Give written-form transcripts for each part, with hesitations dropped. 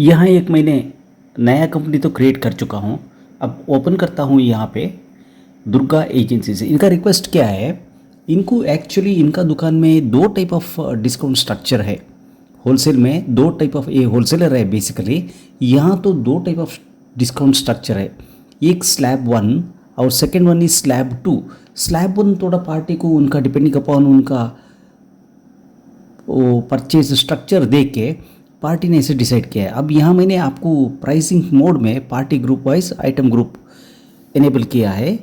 यहाँ एक मैंने नया कंपनी तो क्रिएट कर चुका हूँ। अब ओपन करता हूँ यहाँ पे दुर्गा एजेंसी से। इनका रिक्वेस्ट क्या है, इनको एक्चुअली इनका दुकान में दो टाइप ऑफ डिस्काउंट स्ट्रक्चर है। होलसेल में दो टाइप ऑफ, ये होलसेलर है बेसिकली। यहाँ तो दो टाइप ऑफ डिस्काउंट स्ट्रक्चर है, एक स्लैब वन और second one is slab two. Slab one थोड़ा पार्टी को उनका डिपेंडिंग अपॉन उनका वो परचेज स्ट्रक्चर देख के पार्टी ने इसे डिसाइड किया है। अब यहाँ मैंने आपको प्राइसिंग मोड में party group wise item group enable किया है।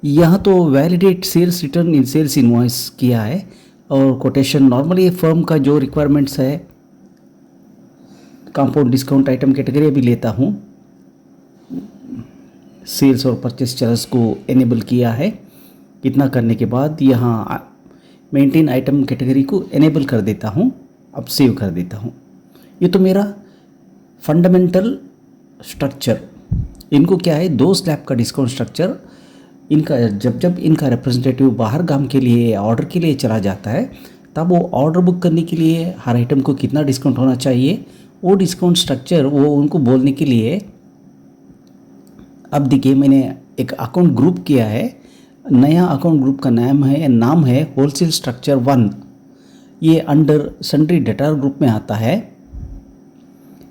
यहाँ तो वैलिडेट सेल्स रिटर्न इन सेल्स इनवॉइस किया है और कोटेशन नॉर्मली फर्म का जो रिक्वायरमेंट्स है कंपाउंड डिस्काउंट आइटम कैटेगरी भी लेता हूँ। सेल्स और परचेस चार्ज को इनेबल किया है। इतना करने के बाद यहाँ मेंटेन आइटम कैटेगरी को इनेबल कर देता हूँ। अब सेव कर देता हूँ। ये तो मेरा फंडामेंटल स्ट्रक्चर। इनको क्या है, दो स्लैब का डिस्काउंट स्ट्रक्चर। इनका जब जब इनका रिप्रेजेंटेटिव बाहर काम के लिए ऑर्डर के लिए चला जाता है, तब वो ऑर्डर बुक करने के लिए हर आइटम को कितना डिस्काउंट होना चाहिए, वो डिस्काउंट स्ट्रक्चर वो उनको बोलने के लिए। अब देखिए मैंने एक अकाउंट ग्रुप किया है। नया अकाउंट ग्रुप का नाम है होलसेल स्ट्रक्चर वन। ये अंडर सन्ड्री डेटार ग्रुप में आता है।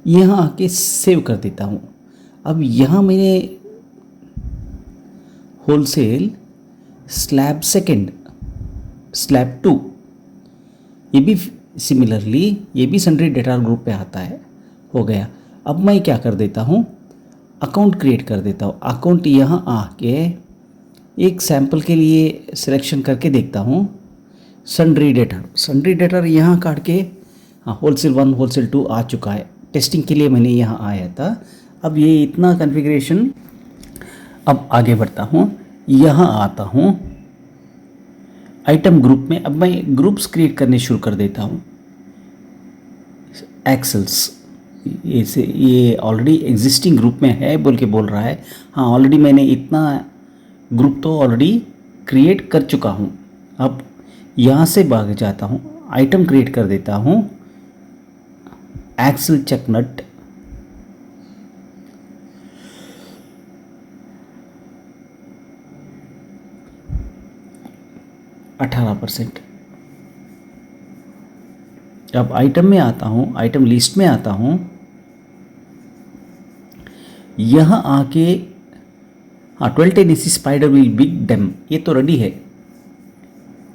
यहाँ आके सेव कर देता हूँ। अब यहाँ मैंने wholesale slab second slab two, ये भी सिमिलरली ये भी सन्ड्री डेटार ग्रुप पे आता है। हो गया। अब मैं क्या कर देता हूँ, अकाउंट क्रिएट कर देता हूँ। अकाउंट यहाँ आके एक सैंपल के लिए सिलेक्शन करके देखता हूँ सन्ड्री डेटर यहाँ काट के, हाँ होलसेल वन होलसेल टू आ चुका है। टेस्टिंग के लिए मैंने यहाँ आया था। अब ये इतना कॉन्फ़िगरेशन। अब आगे बढ़ता हूँ, यहाँ आता हूँ आइटम ग्रुप में। अब मैं ग्रुप्स क्रिएट करने शुरू कर देता हूँ। एक्सेल्स ये ऑलरेडी एग्जिस्टिंग ग्रुप में है बोल के बोल रहा है। हाँ ऑलरेडी मैंने इतना ग्रुप तो ऑलरेडी क्रिएट कर चुका हूँ। अब यहाँ से भाग जाता हूँ, आइटम क्रिएट कर देता हूँ एक्सेल चेकनट। %18। अब आइटम में आता हूँ, आइटम लिस्ट में आता हूँ। यहाँ आके हाँ 12 Tennessee spider will big dam, ये तो रेडी है।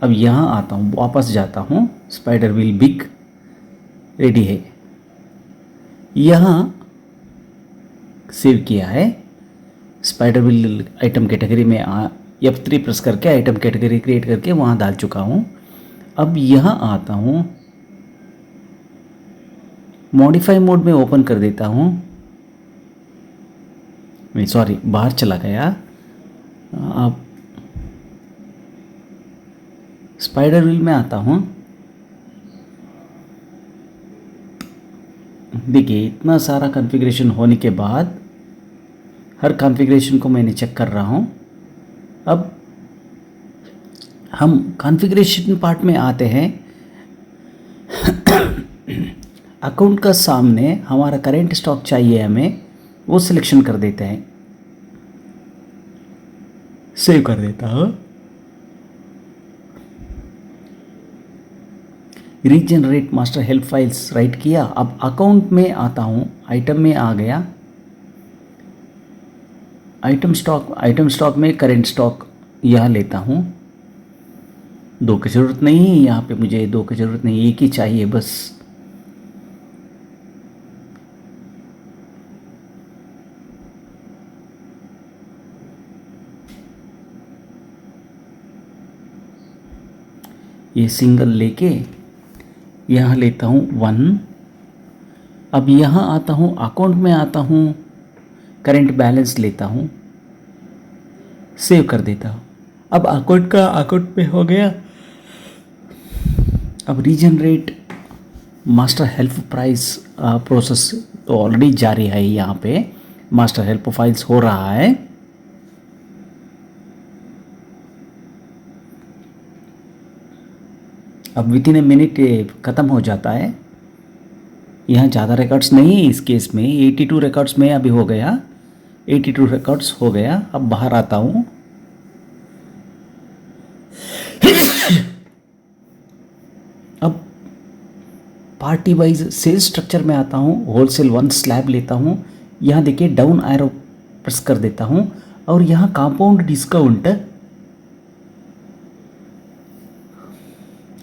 अब यहाँ आता हूँ, वापस जाता हूँ, स्पाइडर विल बिग रेडी है। यहाँ सेव किया है। स्पाइडर विल आइटम कैटेगरी में F3 प्रेस करके आइटम कैटेगरी क्रिएट करके वहाँ डाल चुका हूँ। अब यहाँ आता हूँ, मॉडिफाई मोड में ओपन कर देता हूँ। सॉरी बाहर चला गया। अब स्पाइडर व्हील में आता हूँ। देखिए इतना सारा कॉन्फ़िगरेशन होने के बाद हर कॉन्फ़िगरेशन को मैंने चेक कर रहा हूँ। अब हम कॉन्फ़िगरेशन पार्ट में आते हैं। अकाउंट का सामने हमारा करेंट स्टॉक चाहिए हमें, वो सिलेक्शन कर देते हैं। सेव कर देता हूँ। Regenerate master help files right किया। अब अकाउंट में आता हूँ, आइटम में आ गया। आइटम स्टॉक में करेंट स्टॉक यहाँ लेता हूँ। दो की ज़रूरत नहीं है, यहाँ पे मुझे दो की ज़रूरत नहीं, एक ही चाहिए बस। ये सिंगल लेके यहाँ लेता हूँ 1। अब यहाँ आता हूँ, अकाउंट में आता हूँ, करेंट बैलेंस लेता हूँ, सेव कर देता हूँ। अब अकाउंट पे हो गया। अब regenerate master help price process तो ऑलरेडी जारी है। यहाँ पे मास्टर हेल्प फाइल्स हो रहा है। अब विद इन ए मिनट ख़त्म हो जाता है। यहाँ ज़्यादा रिकॉर्ड्स नहीं है इस केस में, 82 रिकॉर्ड्स में अभी हो गया, 82 रिकॉर्ड्स हो गया। अब बाहर आता हूँ। अब पार्टी वाइज सेल्स स्ट्रक्चर में आता हूँ, होलसेल 1 स्लैब लेता हूँ, यहाँ देखिए डाउन एरो प्रेस कर देता हूँ और यहाँ कंपाउंड डिस्काउंट,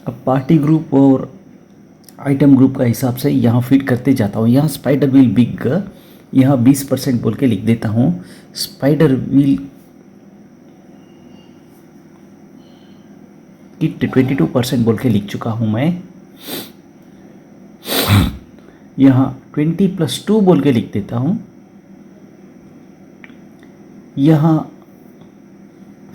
अब पार्टी ग्रुप और आइटम ग्रुप का हिसाब से यहाँ फिट करते जाता हूँ। यहाँ स्पाइडर व्हील बिग, यहाँ 20% बोल के लिख देता हूँ। स्पाइडर व्हील किट 22% बोल के लिख चुका हूँ मैं। यहाँ 20+2 बोल के लिख देता हूँ। यहाँ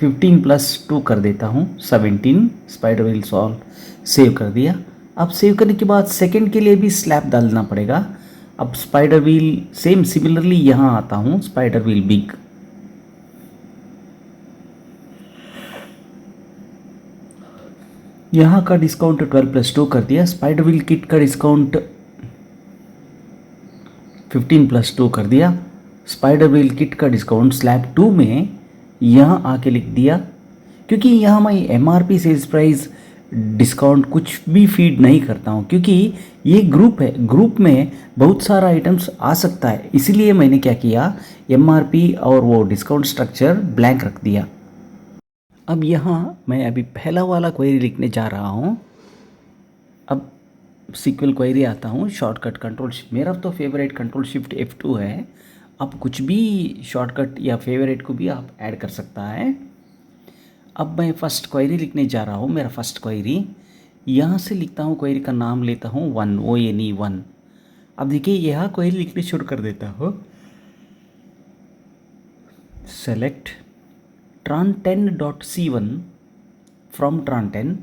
15+2 कर देता हूँ, 17। स्पाइडर व्हील सॉल्व सेव कर दिया। अब सेव करने के बाद सेकंड के लिए भी स्लैब डालना पड़ेगा। अब स्पाइडर व्हील सेम सिमिलरली यहाँ आता हूँ, स्पाइडर व्हील बिग, यहाँ का डिस्काउंट 12+2 कर दिया। स्पाइडर व्हील किट का डिस्काउंट 15+2 कर दिया। स्पाइडर व्हील किट का डिस्काउंट स्लैब 2 में यहाँ आके लिख दिया, क्योंकि यहाँ मैं MRP सेल्स प्राइस डिस्काउंट कुछ भी फीड नहीं करता हूँ, क्योंकि ये ग्रुप है, ग्रुप में बहुत सारा आइटम्स आ सकता है। इसीलिए मैंने क्या किया, MRP और वो डिस्काउंट स्ट्रक्चर ब्लैंक रख दिया। अब यहाँ मैं अभी पहला वाला क्वेरी लिखने जा रहा हूँ। अब सीक्वल क्वेरी आता हूँ, शॉर्टकट कंट्रोल शिफ्ट, मेरा तो फेवरेट कंट्रोल शिफ्ट F2 है। आप कुछ भी शॉर्टकट या फेवरेट को भी आप ऐड कर सकता है। अब मैं फर्स्ट क्वेरी लिखने जा रहा हूँ, मेरा फर्स्ट क्वेरी यहाँ से लिखता हूँ, क्वेरी का नाम लेता हूँ 1, ONE1। अब देखिए यहाँ क्वेरी लिखने शुरू कर देता हूँ। Select tran10.c1 from tran10।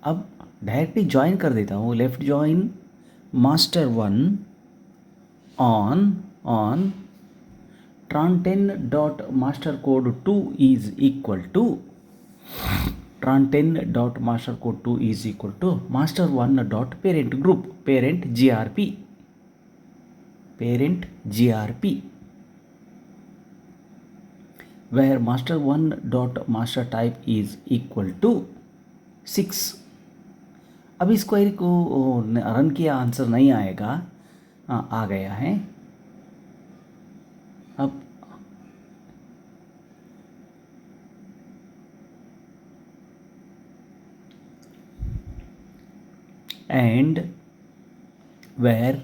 अब डायरेक्टली ज्वाइन कर देता हूँ, left join master 1 on tran10.mastercode2 is equal to tran10.mastercode2 is equal to master1.parent group, parent grp, where master1.master type is equal to 6। अब इस क्वेरी को रन किया, आंसर नहीं आएगा, आ गया है। अब and where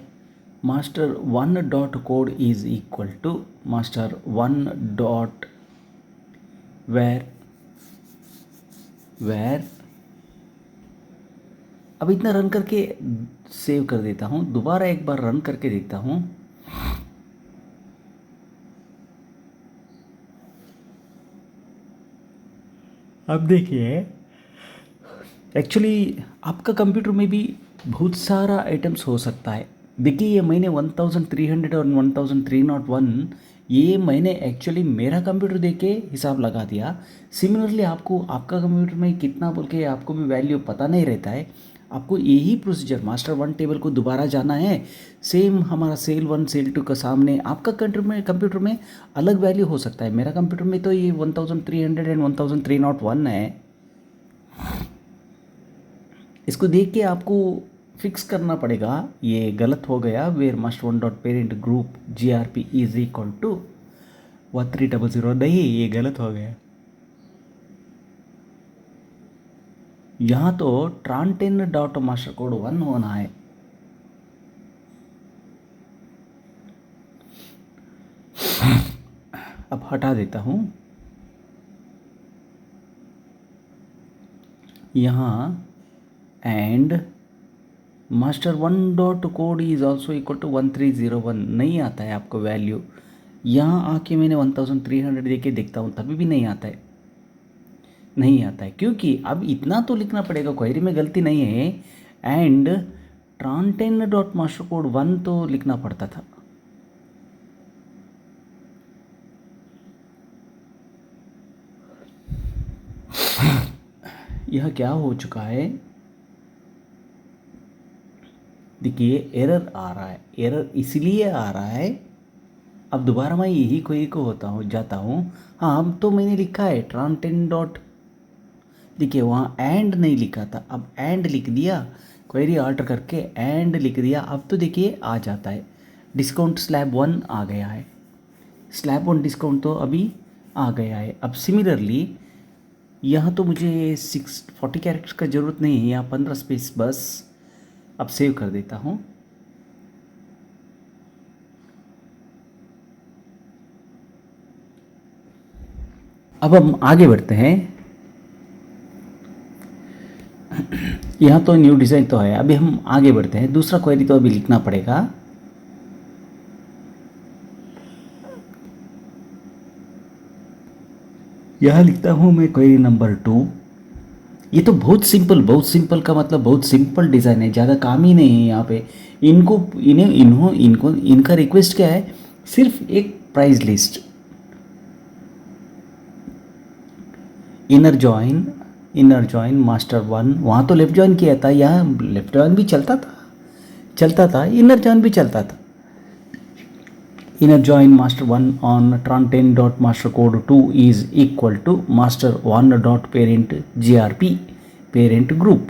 master1.code is equal to master1 dot where अब इतना रन करके सेव कर देता हूँ। दोबारा एक बार रन करके देखता हूँ। अब देखिए, एक्चुअली आपका कंप्यूटर में भी बहुत सारा आइटम्स हो सकता है। देखिए ये मैंने 1300 और 1301 ये मैंने एक्चुअली मेरा कंप्यूटर देख के हिसाब लगा दिया। सिमिलरली आपको आपका कंप्यूटर में कितना बोल के आपको भी वैल्यू पता नहीं रहता है। आपको यही प्रोसीजर मास्टर 1 टेबल को दोबारा जाना है। सेम हमारा सेल 1 सेल 2 का सामने आपका कंप्यूटर में अलग वैल्यू हो सकता है। मेरा कंप्यूटर में तो ये 1300 एंड 1301 है। इसको देख के आपको फिक्स करना पड़ेगा, ये गलत हो गया। Where master one dot parent group GRP is equal to 1300 नहीं, ये गलत हो गया। यहाँ तो tran10 डॉट मास्टर कोड 1 होना है। अब हटा देता हूँ। यहाँ and master1 dot code is also equal to 1301 नहीं आता है आपको वैल्यू। यहाँ आके मैंने 1300 दे के देखता हूँ, तभी भी नहीं आता है, नहीं आता है। क्योंकि अब इतना तो लिखना पड़ेगा, क्वेरी में गलती नहीं है। And tran10 dot master code 1 तो लिखना पड़ता था। यह क्या हो चुका है, देखिए एरर आ रहा है, एरर इसलिए आ रहा है। अब दोबारा मैं यही क्वेरी को जाता हूँ। हाँ, अब तो मैंने लिखा है ट्रान 10 डॉट, देखिए वहाँ एंड नहीं लिखा था, अब एंड लिख दिया, क्वेरी ऑल्टर करके एंड लिख दिया। अब तो देखिए आ जाता है, डिस्काउंट स्लैब 1 आ गया है, स्लैब 1 डिस्काउंट तो अभी आ गया है। अब सिमिलरली यहाँ तो मुझे 640 कैरेक्टर्स का ज़रूरत नहीं है, यहाँ 15 स्पेस बस। अब सेव कर देता हूँ। अब हम आगे बढ़ते हैं। यहाँ तो न्यू डिज़ाइन तो है, अभी हम आगे बढ़ते हैं। दूसरा क्वेरी तो अभी लिखना पड़ेगा। यहाँ लिखता हूँ मैं क्वेरी नंबर 2। ये तो बहुत सिंपल का मतलब बहुत सिंपल डिज़ाइन है, ज़्यादा काम ही नहीं है यहाँ पे। इनका रिक्वेस्ट क्या है, सिर्फ एक price list. Inner join master 1, वहाँ तो लेफ्ट जॉइन किया था, यहाँ लेफ्ट जॉइन भी चलता था, इनर जॉइन भी चलता था। Inner join master 1 on tran 10 dot master code 2 is equal to master 1 dot parent grp parent group,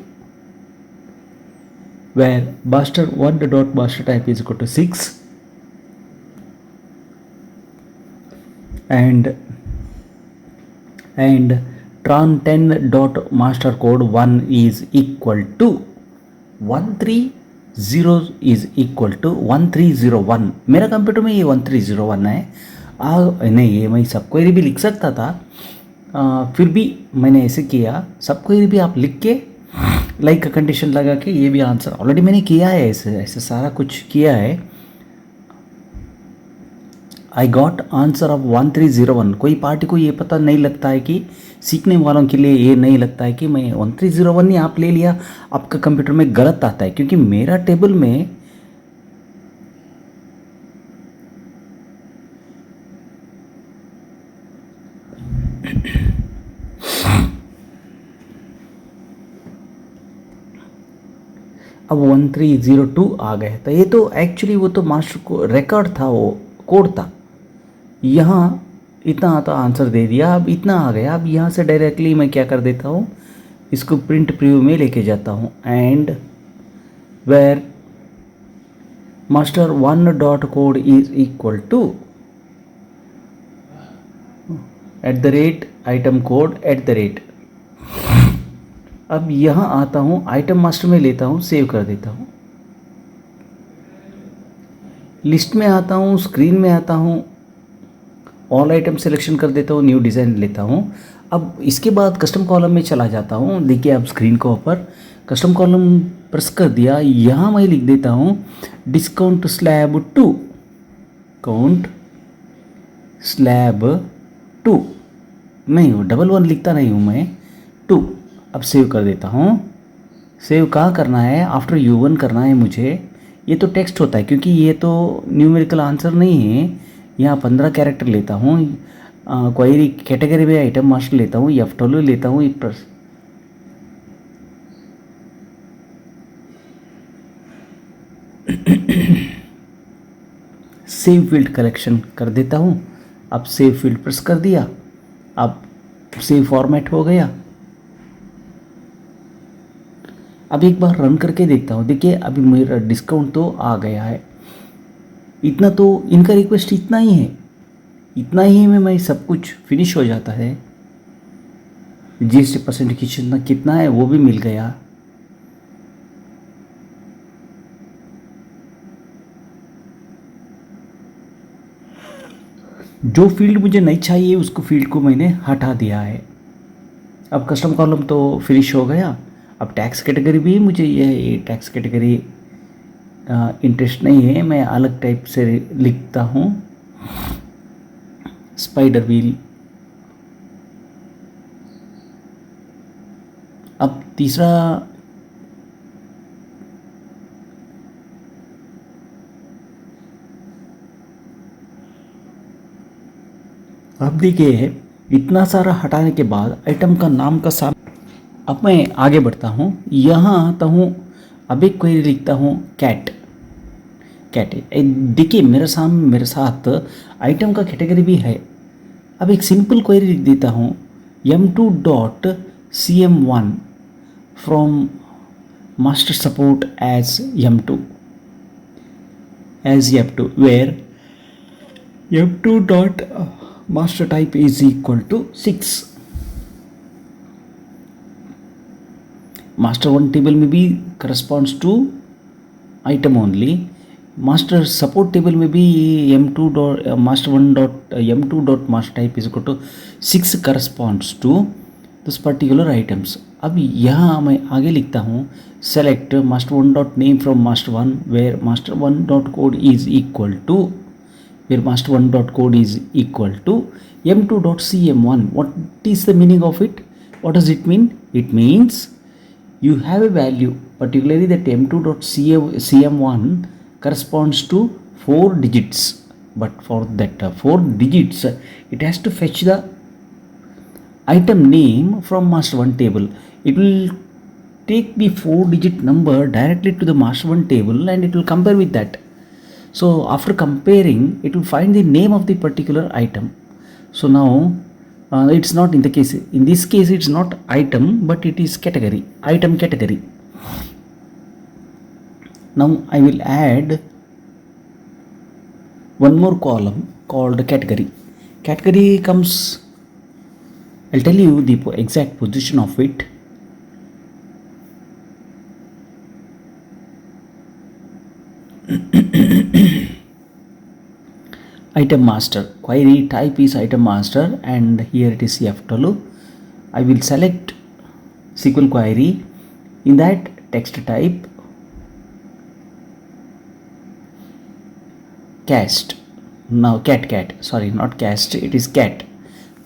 where master 1 dot master type is equal to 6 and tran 10 dot master code 1 is equal to 130 is equal to 1301। मेरा computer में ये 1301 है। नहीं, ये मैं सब query भी लिख सकता था, फिर भी मैंने ऐसे किया। सब क्वेरी भी आप लिख के लाइक का कंडीशन लगा के, ये भी आंसर ऑलरेडी मैंने किया है, ऐसे सारा कुछ किया है। I got answer of 1301। कोई पार्टी को ये पता नहीं लगता है कि सीखने वालों के लिए ये नहीं लगता है कि मैं 1301 ही आप ले लिया, आपका कंप्यूटर में गलत आता है, क्योंकि मेरा टेबल में अब 1302 आ गए। तो ये तो एक्चुअली वो तो मास्टर को रिकॉर्ड था, वो कोड था। यहाँ इतना आता आंसर दे दिया, अब इतना आ गया। अब यहाँ से डायरेक्टली मैं क्या कर देता हूँ, इसको प्रिंट प्रीव्यू में लेके जाता हूँ। And where master 1 dot code is equal to @item code @। अब यहाँ आता हूँ, आइटम मास्टर में लेता हूँ, सेव कर देता हूँ, लिस्ट में आता हूँ, स्क्रीन में आता हूँ, ऑल आइटम सिलेक्शन कर देता हूँ, न्यू डिज़ाइन लेता हूँ। अब इसके बाद कस्टम कॉलम में चला जाता हूँ। देखिए अब स्क्रीन के ऊपर कस्टम कॉलम प्रेस कर दिया। यहाँ मैं लिख देता हूँ डिस्काउंट स्लैब 2, काउंट स्लैब 2, नहीं वो 11 लिखता नहीं हूँ मैं, 2। अब सेव कर देता हूँ। सेव कहाँ करना है, आफ्टर U1 करना है मुझे। ये तो टेक्स्ट होता है, क्योंकि ये तो न्यूमेरिकल आंसर नहीं है। यहाँ 15 कैरेक्टर लेता हूँ, क्वेरी कैटेगरी में आइटम मास्टर लेता हूँ, F12 लेता हूँ, सेव फील्ड कलेक्शन कर देता हूँ। अब सेव फील्ड प्रेस कर दिया, अब सेव फॉर्मेट हो गया। अब एक बार रन करके देखता हूँ। देखिए अभी मेरा डिस्काउंट तो आ गया है। इतना तो इनका रिक्वेस्ट इतना ही में मैं सब कुछ फिनिश हो जाता है। GST परसेंट कितना है वो भी मिल गया। जो फील्ड मुझे नहीं चाहिए उसको फील्ड को मैंने हटा दिया है। अब कस्टम कॉलम तो फिनिश हो गया। अब टैक्स कैटेगरी भी मुझे ये टैक्स कैटेगरी इंटरेस्ट नहीं है, मैं अलग टाइप से लिखता हूँ, स्पाइडर व्हील। अब तीसरा अब देखिए इतना सारा हटाने के बाद आइटम का नाम का साम। अब मैं आगे बढ़ता हूँ, यहाँ आता हूँ अब एक क्वेरी लिखता हूँ कैट। देखिए मेरे साथ आइटम का कैटेगरी भी है। अब एक सिंपल क्वेरी लिख देता हूँ m2.cm1 from master support as m2 where m2 dot master type is equal to 6। master 1 table में भी corresponds to item only, master support table में भी m2 dot master 1 dot m2 dot master type is equal to 6 corresponds to this particular items। अब यहाँ मैं आगे लिखता हूँ select master 1 dot name from master 1 where master 1 dot code is equal to m2 dot cm1। what is the meaning of it? What does it mean? It means you have a value, particularly that m2 dot cm1 corresponds to 4 digits, but for that 4 digits it has to fetch the item name from master 1 table. It will take the 4-digit number directly to the master 1 table and it will compare with that. So after comparing, it will find the name of the particular item. So now it's not in this case it's not item, but it is category, item category. Now I will add one more column called category. Category comes, I'll tell you the exact position of it. Item master, query type is item master, and here it is F12. I will select SQL query. In that text type cast, now cat, sorry, not cast, it is cat.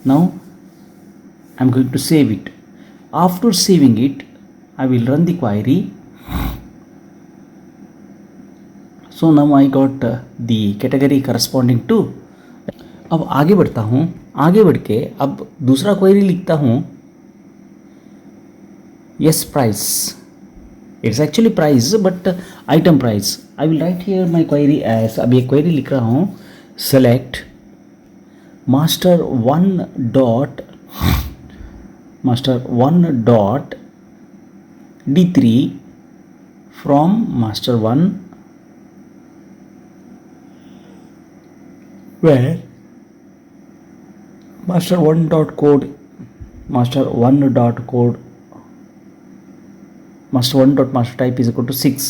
Now I'm going to save it. After saving it, I will run the query. So now I got the category corresponding to। अब आगे बढ़ता हूँ, आगे बढ़ के अब दूसरा query लिखता हूँ yes price, it's actually price but item price। I will write here my query as, अब ये क्वेरी लिख रहा हूँ select master 1 dot d3 from master 1 where master 1 dot code master 1 dot master type is equal to 6।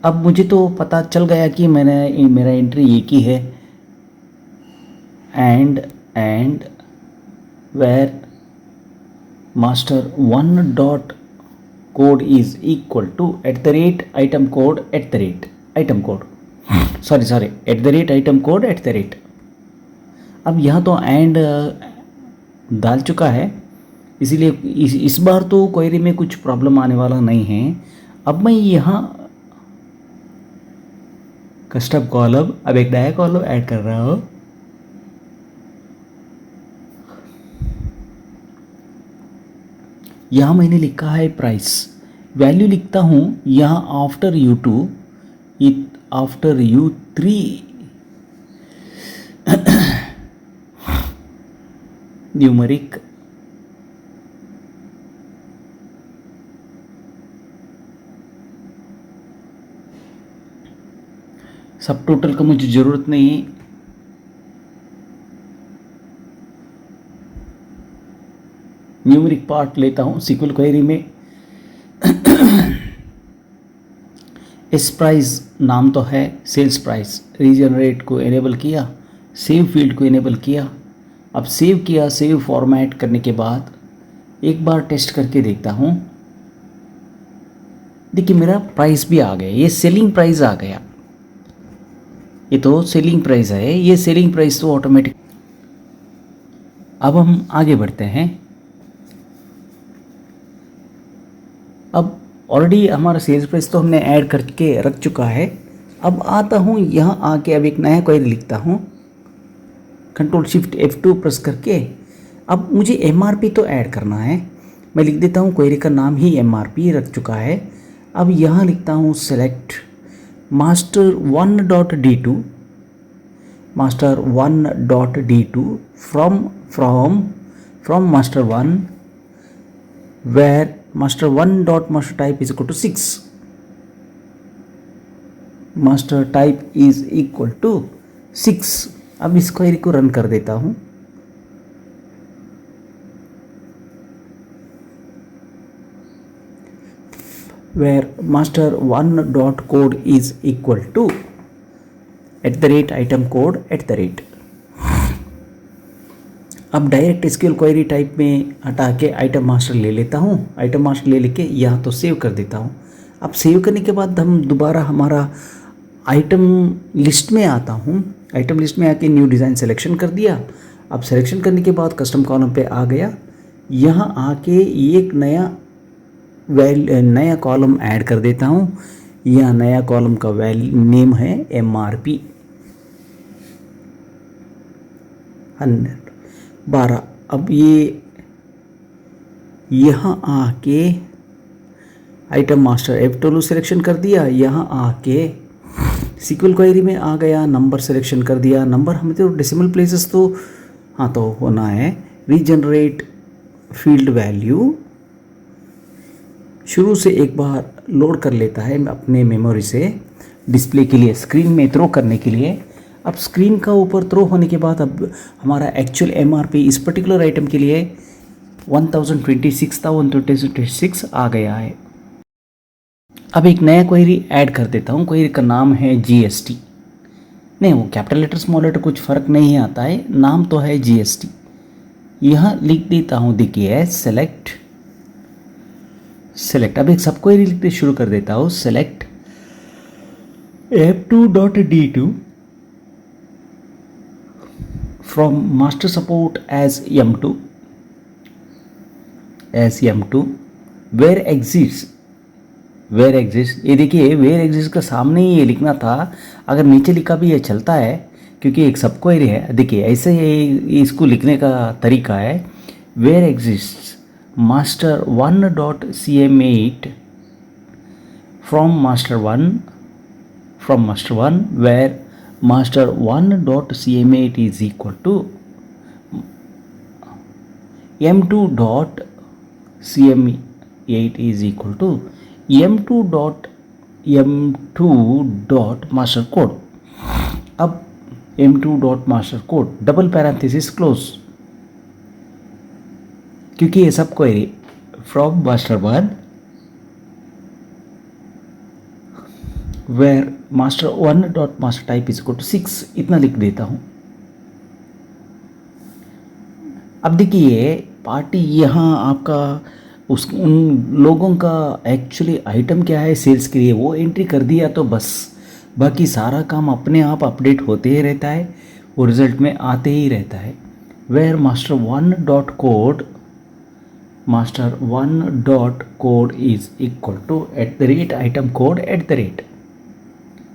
अब मुझे तो पता चल गया कि मेरा एंट्री एक ही है, and where master 1 dot code is equal to @item code @item code अब यहाँ तो एंड डाल चुका है, इसीलिए इस बार तो क्वेरी में कुछ प्रॉब्लम आने वाला नहीं है। अब मैं यहाँ कस्टम कॉलम, अब एक नया कॉलम ऐड कर रहा हूँ। यहाँ मैंने लिखा है प्राइस, वैल्यू लिखता हूँ यहाँ आफ्टर U3 न्यूमेरिक सब टोटल का मुझे ज़रूरत नहीं, न्यूमेरिक पार्ट लेता हूँ SQL क्वेरी में। इस प्राइस नाम तो है सेल्स प्राइस, रीजनरेट को इनेबल किया, सेव फील्ड को इनेबल किया। अब सेव फॉर्मेट करने के बाद एक बार टेस्ट करके देखता हूँ। देखिए मेरा प्राइस भी आ गया, ये सेलिंग प्राइस आ गया, ये तो सेलिंग प्राइस है, ये सेलिंग प्राइस तो ऑटोमेटिक। अब हम आगे बढ़ते हैं। अब ऑलरेडी हमारा सेल्स प्राइस तो हमने ऐड करके रख चुका है। अब आता हूँ यहाँ आके अब एक नया क्वेरी लिखता हूँ, Ctrl Shift F2 प्रेस करके। अब मुझे MRP तो ऐड करना है, मैं लिख देता हूँ क्वेरी का नाम ही MRP रख चुका है। अब यहाँ लिखता हूँ select master 1.d2 master 1.d2 from master 1 where master 1 dot master type is equal to 6 master type is equal to 6। अब इस क्वेरी को रन कर देता हूँ। where master 1 dot code is equal to @item code @ अब direct SQL query type में हटा के आइटम मास्टर ले लेता हूँ। आइटम मास्टर ले लेके यहाँ तो सेव कर देता हूँ। अब सेव करने के बाद हम दोबारा हमारा आइटम लिस्ट में आता हूँ। आइटम लिस्ट में आके न्यू डिज़ाइन सिलेक्शन कर दिया। अब सिलेक्शन करने के बाद कस्टम कॉलम पे आ गया। यहाँ आके एक नया कॉलम ऐड कर देता हूँ। यह नया कॉलम का नेम है MRP 12। अब ये यहाँ आके आइटम मास्टर F12 सिलेक्शन कर दिया। यहाँ आके SQL क्वेरी में आ गया, नंबर सिलेक्शन कर दिया। नंबर हमें तो डेसिमल प्लेसेस तो हाँ तो होना है। रीजनरेट फील्ड वैल्यू शुरू से एक बार लोड कर लेता है अपने मेमोरी से डिस्प्ले के लिए, स्क्रीन में थ्रो करने के लिए। अब स्क्रीन का ऊपर थ्रो होने के बाद अब हमारा एक्चुअल MRP इस पर्टिकुलर आइटम के लिए 1026 आ गया है। अब एक नया क्वेरी ऐड कर देता हूँ। क्वेरी का नाम है GST। नहीं, वो कैपिटल लेटर स्मॉल लेटर कुछ फ़र्क नहीं आता है, नाम तो है GST। यहाँ लिख देता हूँ, देखिए सेलेक्ट। अब एक सब क्वेरी लिखते शुरू कर देता हूँ। Select F2.d2 from master support as M2 where exists। ये देखिए where exists का सामने ही ये लिखना था, अगर नीचे लिखा भी ये चलता है क्योंकि एक सब क्वेरी है। देखिए ऐसे ही इसको लिखने का तरीका है। where exists master 1.cm8 from master 1 where master 1.cm8 is equal to m2.cm8 is equal to m2.master code। अब m2.master code double parenthesis close, क्योंकि ये सब query from master 1 where master 1.master type is equal to 6 इतना लिख देता हूँ। अब देखिए पार्टी यहाँ आपका उन लोगों का एक्चुअली आइटम क्या है सेल्स के लिए वो एंट्री कर दिया तो बस, बाकी सारा काम अपने आप अपडेट होते ही रहता है, वो रिजल्ट में आते ही रहता है। Where master 1.code is equal to @item code @।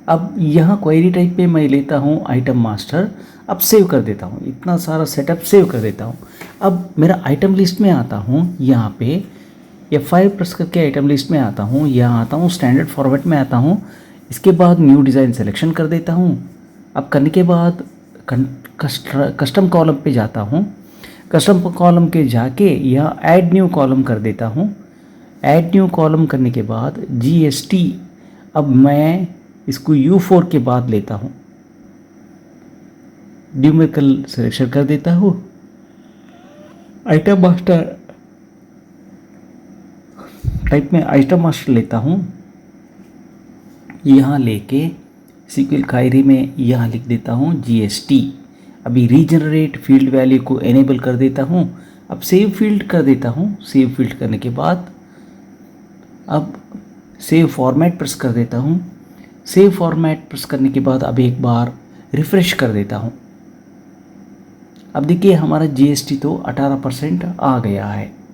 अब यहाँ क्वेरी टाइप पे मैं लेता हूँ आइटम मास्टर। अब सेव कर देता हूँ, इतना सारा सेटअप सेव कर देता हूँ। अब मेरा आइटम लिस्ट में आता हूँ, यहाँ पे F5 प्रेस करके आइटम लिस्ट में आता हूँ, यहाँ आता हूँ स्टैंडर्ड फॉर्मेट में आता हूँ। इसके बाद न्यू डिज़ाइन सेलेक्शन कर देता हूँ। अब करने के बाद कस्टम कॉलम पे जाता हूँ। कस्टम कॉलम के जाके यहाँ ऐड न्यू कॉलम कर देता हूँ। ऐड न्यू कॉलम करने के बाद GST, अब मैं इसको U4 के बाद लेता हूँ, न्यूमेरिकल सिलेक्शन कर देता हूँ। आइटम मास्टर टाइप में आइटम मास्टर लेता हूँ, यहाँ लेके SQL क्वेरी में यहाँ लिख देता हूँ GST। अभी रीजनरेट फील्ड वैल्यू को एनेबल कर देता हूँ। अब सेव फील्ड कर देता हूँ। सेव फील्ड करने के बाद अब सेव फॉर्मेट प्रेस कर देता हूँ। सेव फॉर्मेट प्रेस करने के बाद अब एक बार रिफ़्रेश कर देता हूँ। अब देखिए हमारा GST तो 18% आ गया है।